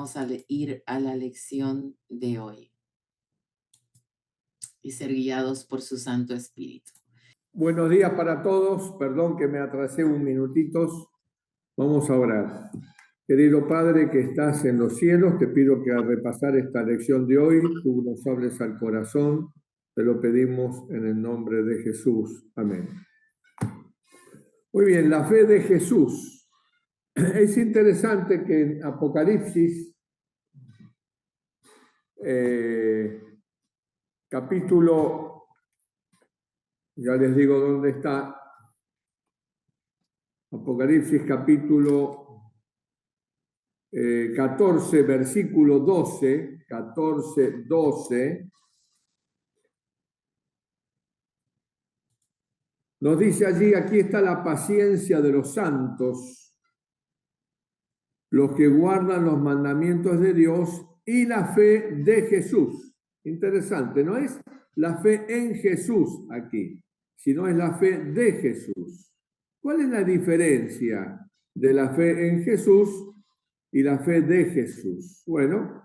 Vamos a ir a la lección de hoy y ser guiados por su Santo Espíritu. Buenos días para todos. Perdón que me atrasé un minutitos. Vamos a orar. Querido Padre que estás en los cielos, te pido que al repasar esta lección de hoy, tú nos hables al corazón. Te lo pedimos en el nombre de Jesús. Amén. Muy bien, la fe de Jesús. Es interesante que en Apocalipsis, capítulo, ya les digo dónde está, Apocalipsis capítulo 14, versículo 12, 14, 12, nos dice allí, aquí está la paciencia de los santos, los que guardan los mandamientos de Dios y la fe de Jesús. Interesante, no es la fe en Jesús aquí, sino es la fe de Jesús. ¿Cuál es la diferencia de la fe en Jesús y la fe de Jesús? Bueno,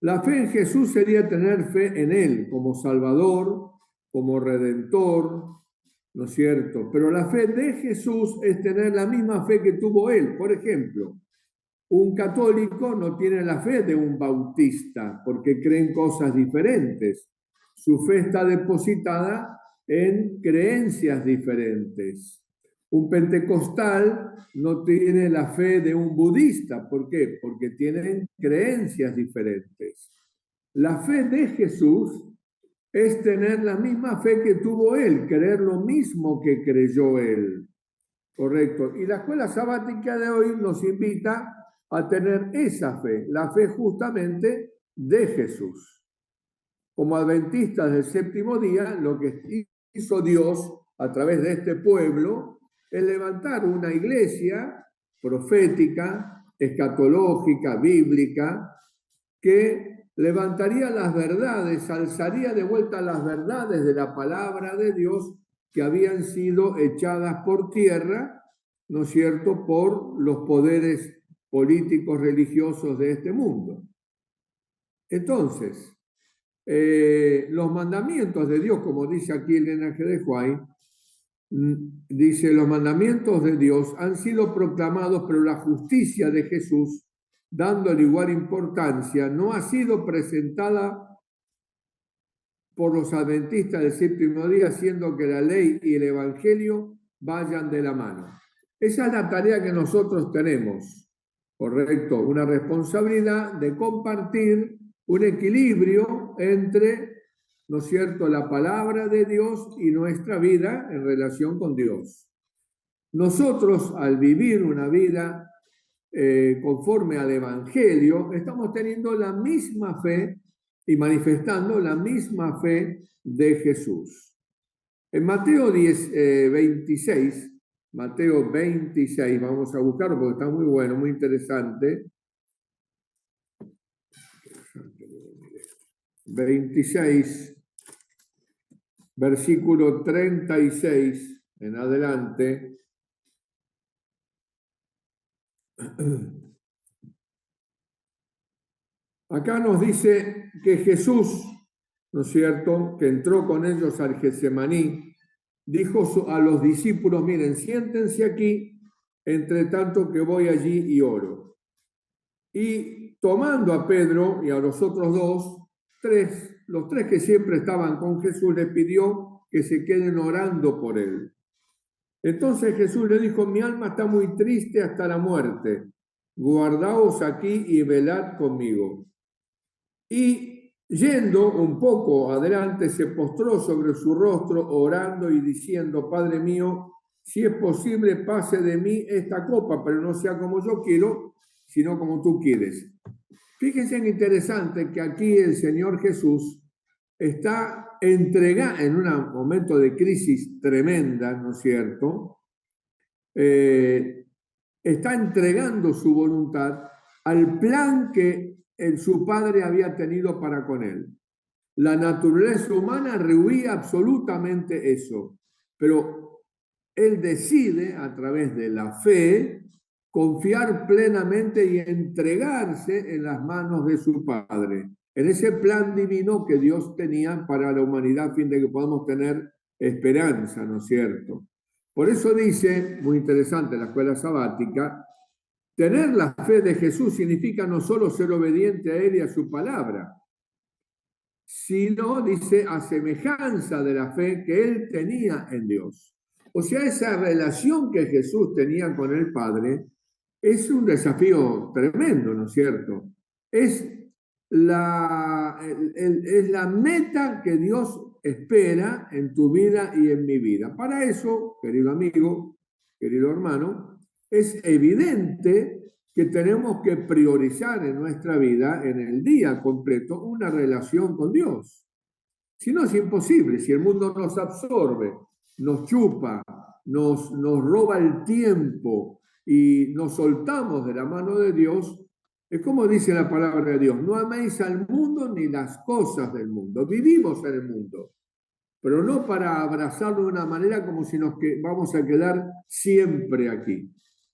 la fe en Jesús sería tener fe en Él como Salvador, como Redentor, ¿no es cierto? Pero la fe de Jesús es tener la misma fe que tuvo Él. Por ejemplo, un católico no tiene la fe de un bautista porque creen cosas diferentes. Su fe está depositada en creencias diferentes. Un pentecostal no tiene la fe de un budista. ¿Por qué? Porque tienen creencias diferentes. La fe de Jesús es tener la misma fe que tuvo Él, creer lo mismo que creyó Él. Correcto. Y la escuela sabática de hoy nos invita a tener esa fe, la fe justamente de Jesús. Como adventistas del séptimo día, lo que hizo Dios a través de este pueblo es levantar una iglesia profética, escatológica, bíblica, que levantaría las verdades, alzaría de vuelta las verdades de la palabra de Dios que habían sido echadas por tierra, ¿no es cierto?, por los poderes políticos religiosos de este mundo. Entonces, los mandamientos de Dios, como dice aquí el linaje de Juan, dice, los mandamientos de Dios han sido proclamados, pero la justicia de Jesús, dándole igual importancia, no ha sido presentada por los adventistas del séptimo día, haciendo que la ley y el evangelio vayan de la mano. Esa es la tarea que nosotros tenemos, ¿correcto? Una responsabilidad de compartir un equilibrio entre, ¿no es cierto?, la palabra de Dios y nuestra vida en relación con Dios. Nosotros, al vivir una vida conforme al Evangelio, estamos teniendo la misma fe y manifestando la misma fe de Jesús. En Mateo 26, Mateo 26, vamos a buscarlo porque está muy bueno, muy interesante. 26, versículo 36 en adelante. Acá nos dice que Jesús, ¿no es cierto?, que entró con ellos al Getsemaní, dijo a los discípulos, miren, siéntense aquí, entre tanto que voy allí y oro. Y tomando a Pedro y a los otros los tres que siempre estaban con Jesús, les pidió que se queden orando por él. Entonces Jesús le dijo, mi alma está muy triste hasta la muerte, guardaos aquí y velad conmigo. Y yendo un poco adelante, se postró sobre su rostro, orando y diciendo, Padre mío, si es posible, pase de mí esta copa, pero no sea como yo quiero, sino como tú quieres. Fíjense en interesante que aquí el Señor Jesús está entregando, en un momento de crisis tremenda, ¿no es cierto?, está entregando su voluntad al plan que su Padre había tenido para con él. La naturaleza humana rehuía absolutamente eso, pero él decide, a través de la fe, confiar plenamente y entregarse en las manos de su Padre, en ese plan divino que Dios tenía para la humanidad a fin de que podamos tener esperanza, ¿no es cierto? Por eso dice, muy interesante la escuela sabática, tener la fe de Jesús significa no solo ser obediente a Él y a su palabra, sino, dice, a semejanza de la fe que Él tenía en Dios. O sea, esa relación que Jesús tenía con el Padre es un desafío tremendo, ¿no es cierto? Es es la meta que Dios espera en tu vida y en mi vida. Para eso, querido amigo, querido hermano, es evidente que tenemos que priorizar en nuestra vida, en el día completo, una relación con Dios. Si no, es imposible. Si el mundo nos absorbe, nos chupa, nos roba el tiempo y nos soltamos de la mano de Dios, es como dice la palabra de Dios, no améis al mundo ni las cosas del mundo. Vivimos en el mundo, pero no para abrazarlo de una manera como si vamos a quedar siempre aquí.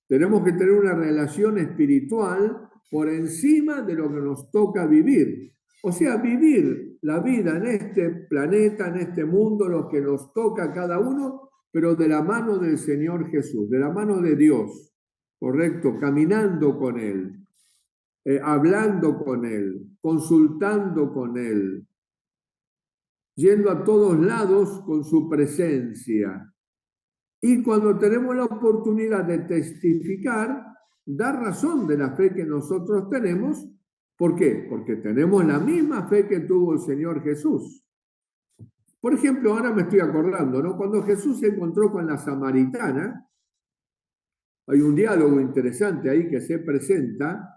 Tenemos que tener una relación espiritual por encima de lo que nos toca vivir. O sea, vivir la vida en este planeta, en este mundo, lo que nos toca a cada uno, pero de la mano del Señor Jesús, de la mano de Dios, ¿correcto? Caminando con Él, hablando con Él, consultando con Él, yendo a todos lados con su presencia. Y cuando tenemos la oportunidad de testificar, dar razón de la fe que nosotros tenemos. ¿Por qué? Porque tenemos la misma fe que tuvo el Señor Jesús. Por ejemplo, ahora me estoy acordando, ¿no? Cuando Jesús se encontró con la samaritana, hay un diálogo interesante ahí que se presenta,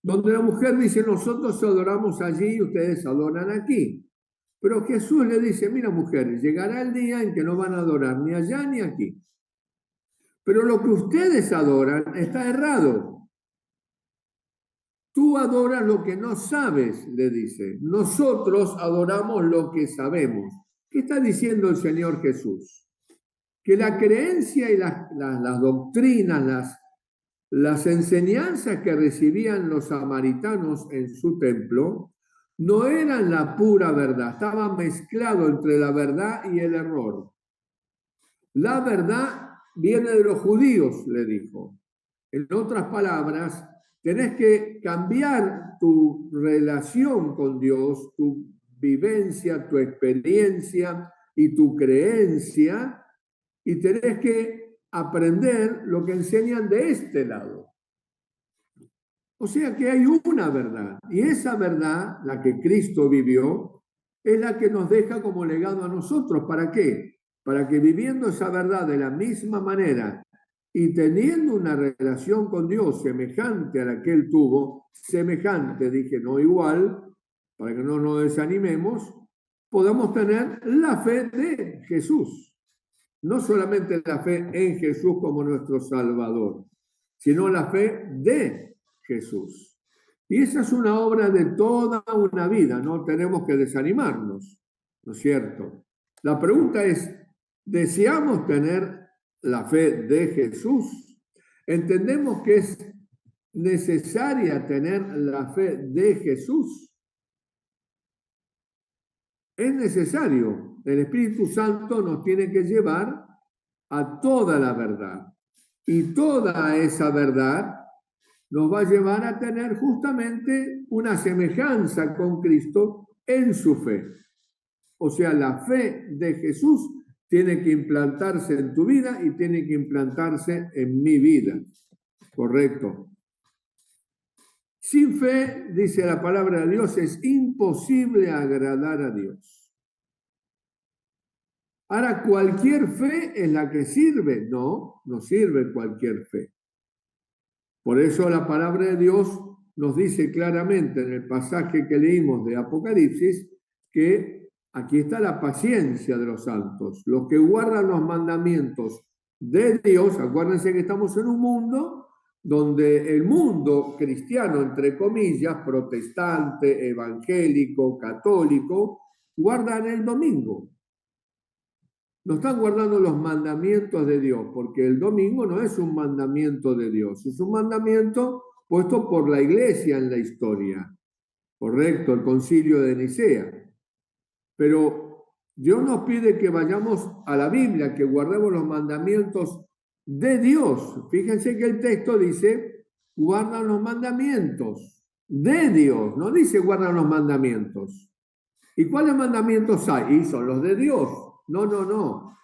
donde la mujer dice, nosotros adoramos allí y ustedes adoran aquí. Pero Jesús le dice, mira mujer, llegará el día en que no van a adorar ni allá ni aquí. Pero lo que ustedes adoran está errado. Tú adoras lo que no sabes, le dice. Nosotros adoramos lo que sabemos. ¿Qué está diciendo el Señor Jesús? Que la creencia y las doctrinas, las enseñanzas que recibían los samaritanos en su templo no eran la pura verdad, estaba mezclado entre la verdad y el error. La verdad viene de los judíos, le dijo. En otras palabras, tenés que cambiar tu relación con Dios, tu vivencia, tu experiencia y tu creencia, y tenés que aprender lo que enseñan de este lado. O sea que hay una verdad, y esa verdad, la que Cristo vivió, es la que nos deja como legado a nosotros. ¿Para qué? Para que viviendo esa verdad de la misma manera y teniendo una relación con Dios semejante a la que Él tuvo, semejante, dije, no igual, para que no nos desanimemos, podamos tener la fe de Jesús. No solamente la fe en Jesús como nuestro Salvador, sino la fe de Jesús. Y esa es una obra de toda una vida, no tenemos que desanimarnos, ¿no es cierto? La pregunta es, ¿deseamos tener la fe de Jesús? ¿Entendemos que es necesaria tener la fe de Jesús? Es necesario. El Espíritu Santo nos tiene que llevar a toda la verdad. Y toda esa verdad nos va a llevar a tener justamente una semejanza con Cristo en su fe. O sea, la fe de Jesús tiene que implantarse en tu vida y tiene que implantarse en mi vida. Correcto. Sin fe, dice la palabra de Dios, es imposible agradar a Dios. Ahora, ¿cualquier fe es la que sirve? No, no sirve cualquier fe. Por eso la palabra de Dios nos dice claramente en el pasaje que leímos de Apocalipsis que aquí está la paciencia de los santos, los que guardan los mandamientos de Dios. Acuérdense que estamos en un mundo donde el mundo cristiano, entre comillas, protestante, evangélico, católico, guardan el domingo. no están guardando los mandamientos de Dios, porque el domingo no es un mandamiento de Dios, es un mandamiento puesto por la iglesia en la historia, correcto, el concilio de Nicea. Pero Dios nos pide que vayamos a la Biblia, que guardemos los mandamientos de Dios. Fíjense que el texto dice, guardan los mandamientos de Dios, no dice guardan los mandamientos. ¿Y cuáles mandamientos hay? Y son los de Dios. No.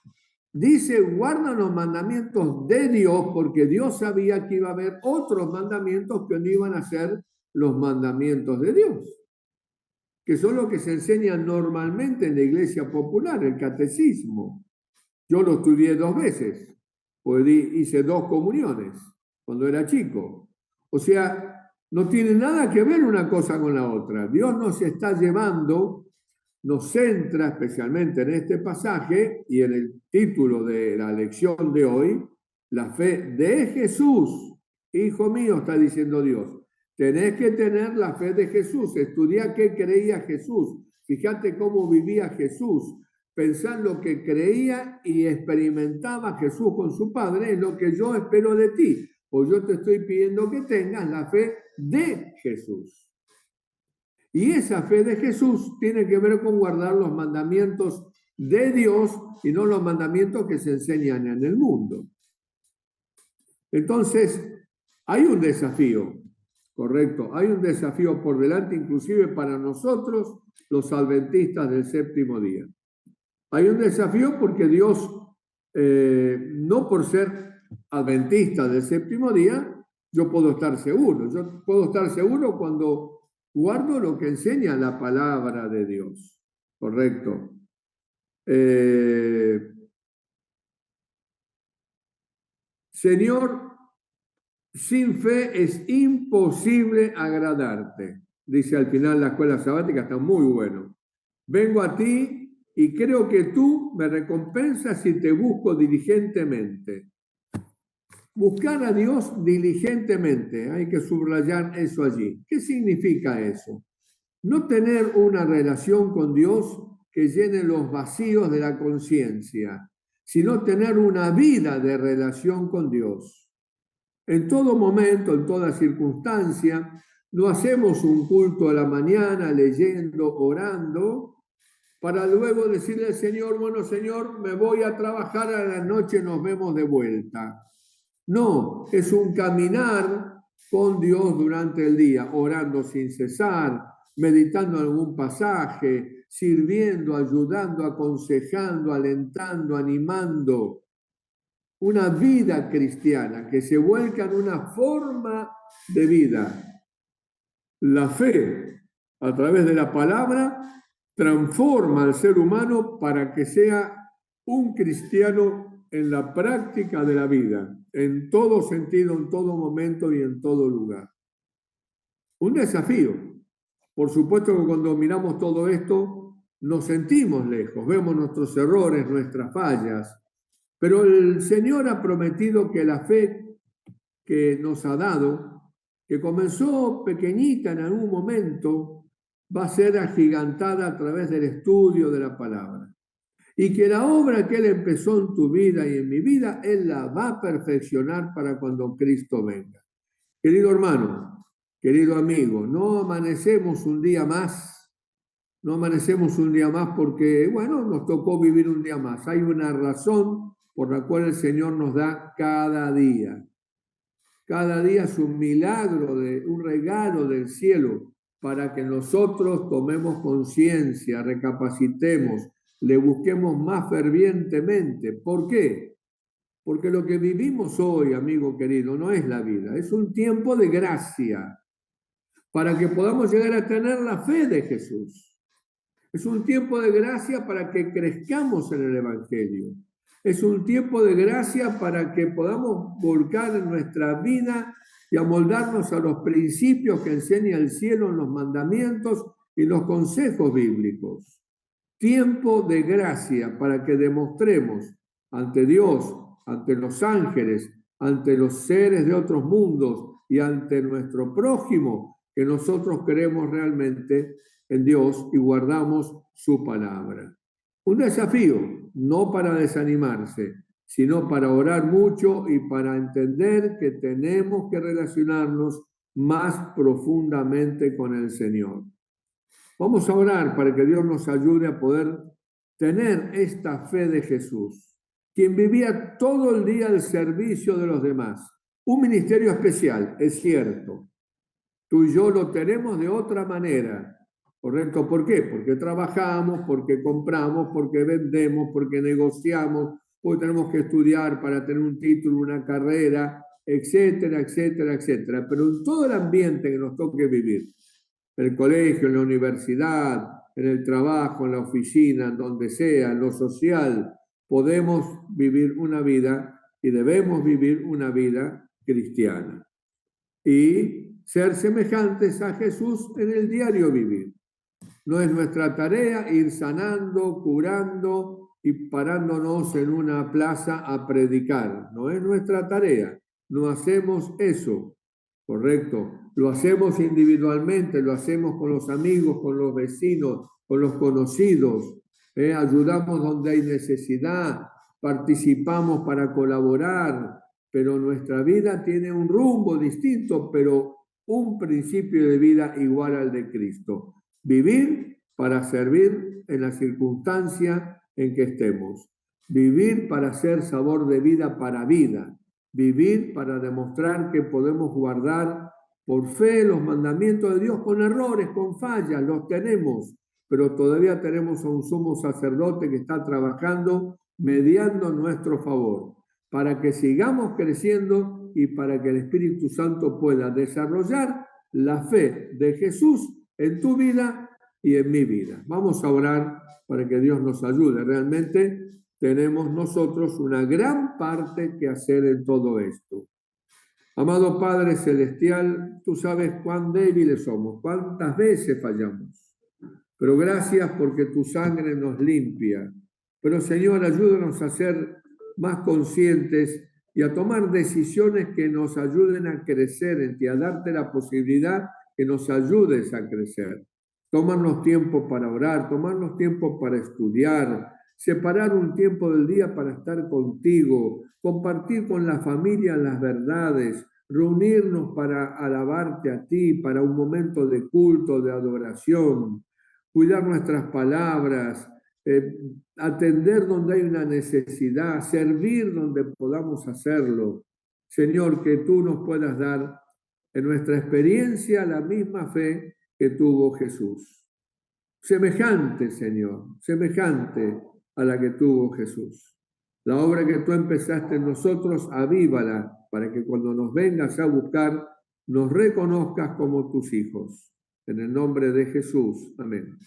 Dice, guardan los mandamientos de Dios porque Dios sabía que iba a haber otros mandamientos que no iban a ser los mandamientos de Dios, que son los que se enseñan normalmente en la iglesia popular, el catecismo. Yo lo estudié 2 veces, pues hice 2 comuniones cuando era chico. O sea, no tiene nada que ver una cosa con la otra. Dios nos está llevando, nos centra especialmente en este pasaje y en el título de la lección de hoy, la fe de Jesús. Hijo mío, está diciendo Dios, tenés que tener la fe de Jesús. Estudia qué creía Jesús. Fíjate cómo vivía Jesús. Pensar lo que creía y experimentaba Jesús con su Padre es lo que yo espero de ti. Pues yo te estoy pidiendo que tengas la fe de Jesús. Y esa fe de Jesús tiene que ver con guardar los mandamientos de Dios y no los mandamientos que se enseñan en el mundo. Entonces, hay un desafío, correcto, hay un desafío por delante, inclusive para nosotros, los adventistas del séptimo día. Hay un desafío porque Dios, no por ser adventista del séptimo día, yo puedo estar seguro. Yo puedo estar seguro cuando guardo lo que enseña la palabra de Dios. Correcto. Señor, sin fe es imposible agradarte. Dice al final la escuela sabática, está muy bueno. Vengo a ti y creo que tú me recompensas si te busco diligentemente. Buscar a Dios diligentemente, hay que subrayar eso allí. ¿Qué significa eso? No tener una relación con Dios que llene los vacíos de la conciencia, sino tener una vida de relación con Dios. En todo momento, en toda circunstancia, no hacemos un culto a la mañana leyendo, orando, para luego decirle al Señor, bueno, Señor, me voy a trabajar, a la noche nos vemos de vuelta. No, es un caminar con Dios durante el día, orando sin cesar, meditando algún pasaje, sirviendo, ayudando, aconsejando, alentando, animando. Una vida cristiana que se vuelca en una forma de vida. La fe, a través de la palabra, transforma al ser humano para que sea un cristiano en la práctica de la vida, en todo sentido, en todo momento y en todo lugar. Un desafío. Por supuesto que cuando miramos todo esto, nos sentimos lejos, vemos nuestros errores, nuestras fallas, pero el Señor ha prometido que la fe que nos ha dado, que comenzó pequeñita en algún momento, va a ser agigantada a través del estudio de la palabra. Y que la obra que Él empezó en tu vida y en mi vida, Él la va a perfeccionar para cuando Cristo venga. Querido hermano, querido amigo, no amanecemos un día más, porque, bueno, nos tocó vivir un día más. Hay una razón por la cual el Señor nos da cada día. Cada día es un milagro, un regalo del cielo para que nosotros tomemos conciencia, recapacitemos, le busquemos más fervientemente. ¿Por qué? Porque lo que vivimos hoy, amigo querido, no es la vida, es un tiempo de gracia para que podamos llegar a tener la fe de Jesús. Es un tiempo de gracia para que crezcamos en el Evangelio. Es un tiempo de gracia para que podamos volcar en nuestra vida y amoldarnos a los principios que enseña el cielo en los mandamientos y los consejos bíblicos. Tiempo de gracia para que demostremos ante Dios, ante los ángeles, ante los seres de otros mundos y ante nuestro prójimo que nosotros creemos realmente en Dios y guardamos su palabra. Un desafío, no para desanimarse, sino para orar mucho y para entender que tenemos que relacionarnos más profundamente con el Señor. Vamos a orar para que Dios nos ayude a poder tener esta fe de Jesús, quien vivía todo el día al servicio de los demás. Un ministerio especial, es cierto. Tú y yo lo tenemos de otra manera, ¿correcto? ¿Por qué? Porque trabajamos, porque compramos, porque vendemos, porque negociamos, porque tenemos que estudiar para tener un título, una carrera, etcétera, etcétera, etcétera. Pero en todo el ambiente que nos toque vivir, en el colegio, en la universidad, en el trabajo, en la oficina, en donde sea, en lo social, podemos vivir una vida y debemos vivir una vida cristiana. Y ser semejantes a Jesús en el diario vivir. No es nuestra tarea ir sanando, curando y parándonos en una plaza a predicar. No es nuestra tarea. No hacemos eso, ¿correcto? Lo hacemos individualmente, lo hacemos con los amigos, con los vecinos, con los conocidos. Ayudamos donde hay necesidad, participamos para colaborar, pero nuestra vida tiene un rumbo distinto, pero un principio de vida igual al de Cristo. Vivir para servir en la circunstancia en que estemos. Vivir para ser sabor de vida para vida. Vivir para demostrar que podemos guardar por fe los mandamientos de Dios con errores, con fallas, los tenemos, pero todavía tenemos a un sumo sacerdote que está trabajando, mediando a nuestro favor, para que sigamos creciendo y para que el Espíritu Santo pueda desarrollar la fe de Jesús en tu vida y en mi vida. Vamos a orar para que Dios nos ayude. Realmente tenemos nosotros una gran parte que hacer en todo esto. Amado Padre Celestial, tú sabes cuán débiles somos, cuántas veces fallamos. Pero gracias porque tu sangre nos limpia. Pero Señor, ayúdanos a ser más conscientes y a tomar decisiones que nos ayuden a crecer en ti, a darte la posibilidad que nos ayudes a crecer. Tomarnos tiempo para orar, tomarnos tiempo para estudiar, separar un tiempo del día para estar contigo, compartir con la familia las verdades, reunirnos para alabarte a ti, para un momento de culto, de adoración, cuidar nuestras palabras, atender donde hay una necesidad, servir donde podamos hacerlo. Señor, que tú nos puedas dar en nuestra experiencia la misma fe que tuvo Jesús. Semejante, Señor, semejante a la que tuvo Jesús. La obra que tú empezaste en nosotros, avívala para que cuando nos vengas a buscar, nos reconozcas como tus hijos. En el nombre de Jesús. Amén.